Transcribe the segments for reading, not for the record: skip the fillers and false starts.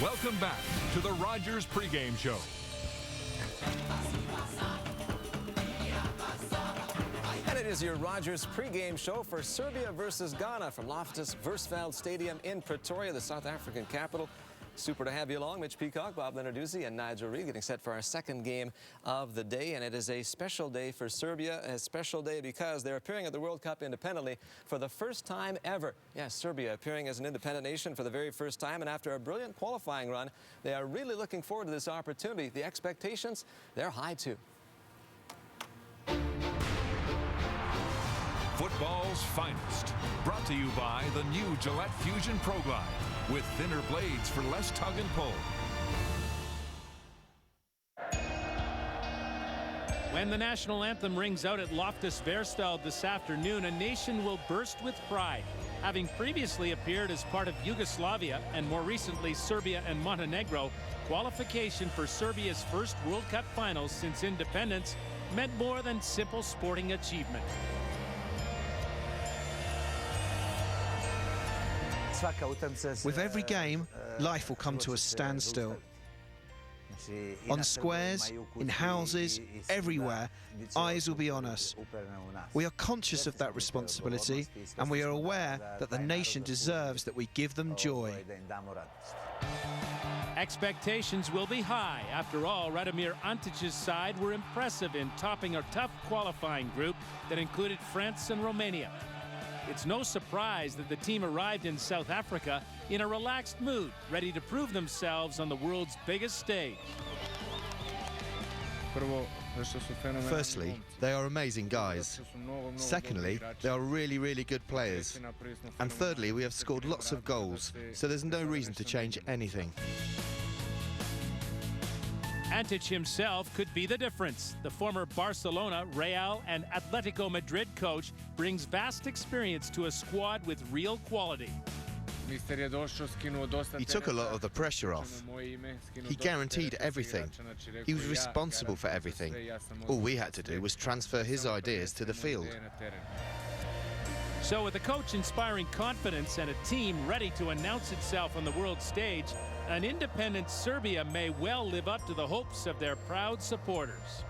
Welcome back to the Rogers pregame show. And it is your Rogers pregame show for Serbia versus Ghana from Loftus Versfeld Stadium in Pretoria, the South African capital. Super to have you along. Mitch Peacock, Bob Lenarduzzi, and Nigel Reid getting set for our second game of the day. And it is a special day for Serbia, a special day because they're appearing at the World Cup independently for the first time ever. Yes, Serbia appearing as an independent nation for the very first time. And after a brilliant qualifying run, they are really looking forward to this opportunity. The expectations, they're high too. Football's finest. Brought to you by the new Gillette Fusion Pro Glide with thinner blades for less tug and pull. When the national anthem rings out at Loftus Versfeld this afternoon, a nation will burst with pride. Having previously appeared as part of Yugoslavia and more recently Serbia and Montenegro, qualification for Serbia's first World Cup finals since independence meant more than simple sporting achievement. With every game, life will come to a standstill. On squares, in houses, everywhere, eyes will be on us. We are conscious of that responsibility, and we are aware that the nation deserves that we give them joy. Expectations will be high. After all, Radomir Antic's side were impressive in topping a tough qualifying group that included France and Romania. It's no surprise that the team arrived in South Africa in a relaxed mood, ready to prove themselves on the world's biggest stage. Firstly, they are amazing guys. Secondly, they are really, really good players. And thirdly, we have scored lots of goals, so there's no reason to change anything. Antic himself could be the difference. The former Barcelona, Real, and Atletico Madrid coach brings vast experience to a squad with real quality. He took a lot of the pressure off. He guaranteed everything. He was responsible for everything. All we had to do was transfer his ideas to the field. So with a coach inspiring confidence and a team ready to announce itself on the world stage, an independent Serbia may well live up to the hopes of their proud supporters.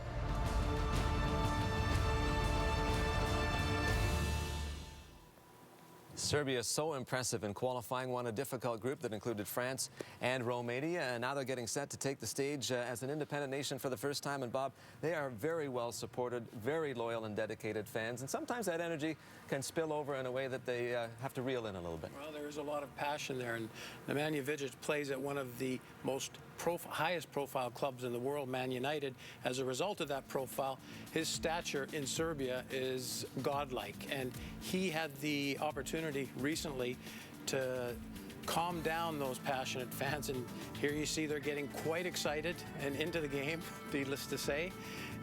Serbia is so impressive in qualifying, won a difficult group that included France and Romania, and now they're getting set to take the stage as an independent nation for the first time. And Bob, they are very well supported, very loyal and dedicated fans, and sometimes that energy can spill over in a way that they have to reel in a little bit. Well, there is a lot of passion there, and Nemanja Vidic plays at one of the most highest profile clubs in the world, Man United. As a result of that profile, his stature in Serbia is godlike, and he had the opportunity recently to calm down those passionate fans, and here you see they're getting quite excited and into the game, needless to say.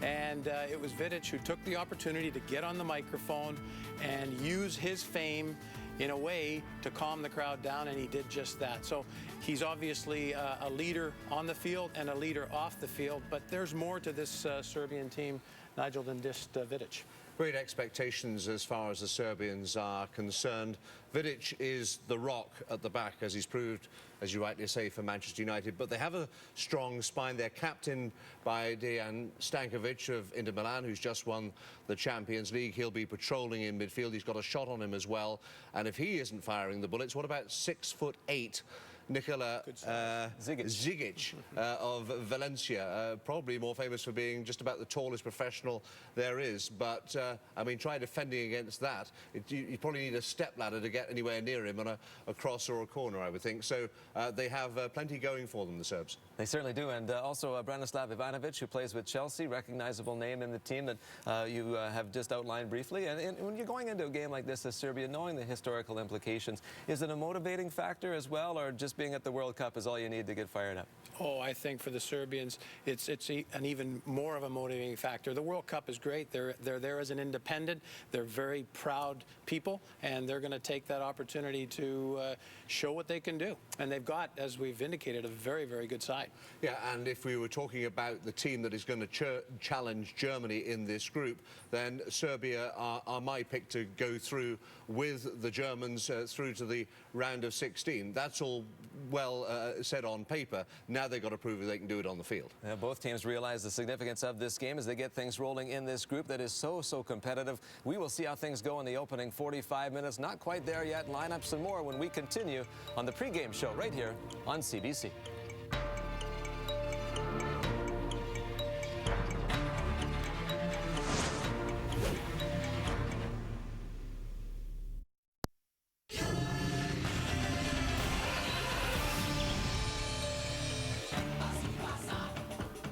And it was Vidic who took the opportunity to get on the microphone and use his fame in a way to calm the crowd down, and he did just that. So he's obviously a leader on the field and a leader off the field, but there's more to this Serbian team, Nigel, than just Vidic. Great expectations as far as the Serbians are concerned. Vidic is the rock at the back, as he's proved, as you rightly say, for Manchester United. But they have a strong spine. They're captained by Dejan Stankovic of Inter Milan, who's just won the Champions League. He'll be patrolling in midfield. He's got a shot on him as well. And if he isn't firing the bullets, what about 6'8" Nikola Zigic of Valencia, probably more famous for being just about the tallest professional there is. But, I mean, try defending against that. You probably need a stepladder to get anywhere near him on a cross or a corner, I would think. So they have plenty going for them, the Serbs. They certainly do. And also Branislav Ivanovic, who plays with Chelsea, recognizable name in the team that you have just outlined briefly. And when you're going into a game like this as Serbia, knowing the historical implications, is it a motivating factor as well, or just being at the World Cup is all you need to get fired up? Oh, I think for the Serbians, it's an even more of a motivating factor. The World Cup is great. They're there as an independent. They're very proud people, and they're going to take that opportunity to show what they can do. And they've got, as we've indicated, a very, very good side. Yeah, and if we were talking about the team that is going to challenge Germany in this group, then Serbia are my pick to go through with the Germans through to the round of 16. That's all well said on paper. Now they've got to prove that they can do it on the field. Both teams realize the significance of this game as they get things rolling in this group that is so competitive. We will see how things go in the opening 45 minutes. Not quite there yet. Lineups and more when we continue on the pregame show right here on CBC.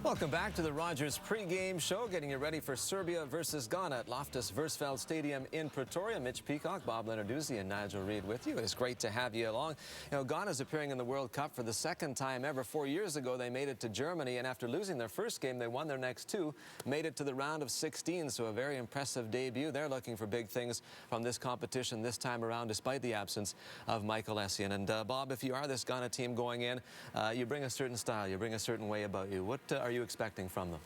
Welcome back to the Rogers pregame show, getting you ready for Serbia versus Ghana at Loftus Versfeld Stadium in Pretoria. Mitch Peacock, Bob Leonarduzzi, and Nigel Reid with you. It's great to have you along. You know, Ghana's appearing in the World Cup for the second time ever. 4 years ago, they made it to Germany, and after losing their first game, they won their next two, made it to the round of 16, so a very impressive debut. They're looking for big things from this competition this time around, despite the absence of Michael Essien. And Bob, if you are this Ghana team going in, you bring a certain style, you bring a certain way about you. What are you expecting from them?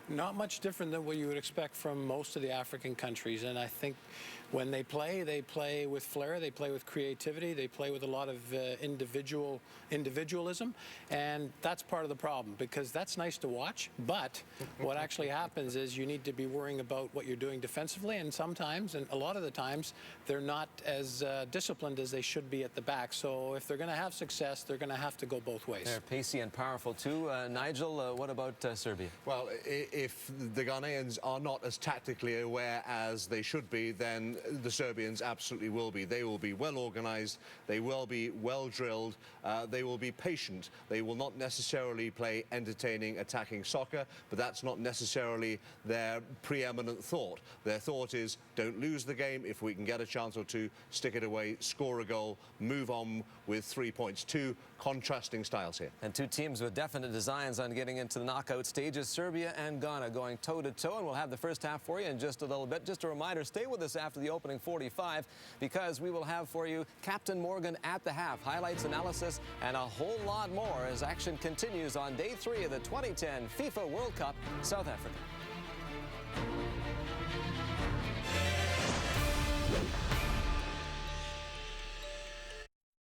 Not much different than what you would expect from most of the African countries, and I think when they play with flair, they play with creativity, they play with a lot of individualism, and that's part of the problem, because that's nice to watch, but what actually happens is you need to be worrying about what you're doing defensively, and sometimes, and a lot of the times, they're not as disciplined as they should be at the back. So if they're going to have success, they're going to have to go both ways. They're pacey and powerful too. Nigel, what about Serbia? Well, if the Ghanaians are not as tactically aware as they should be, then the Serbians absolutely will be. They will be well organized, they will be well drilled, they will be patient. They will not necessarily play entertaining, attacking soccer, but that's not necessarily their preeminent thought. Their thought is, don't lose the game. If we can get a chance or two, stick it away, score a goal, move on with 3 points. Two contrasting styles here. And two teams with definite designs on getting into the knockout stages, Serbia and Ghana going toe-to-toe, and we'll have the first half for you in just a little bit. Just a reminder, stay with us after the opening 45, because we will have for you Captain Morgan at the half, highlights, analysis, and a whole lot more as action continues on day 3 of the 2010 FIFA World Cup, South Africa.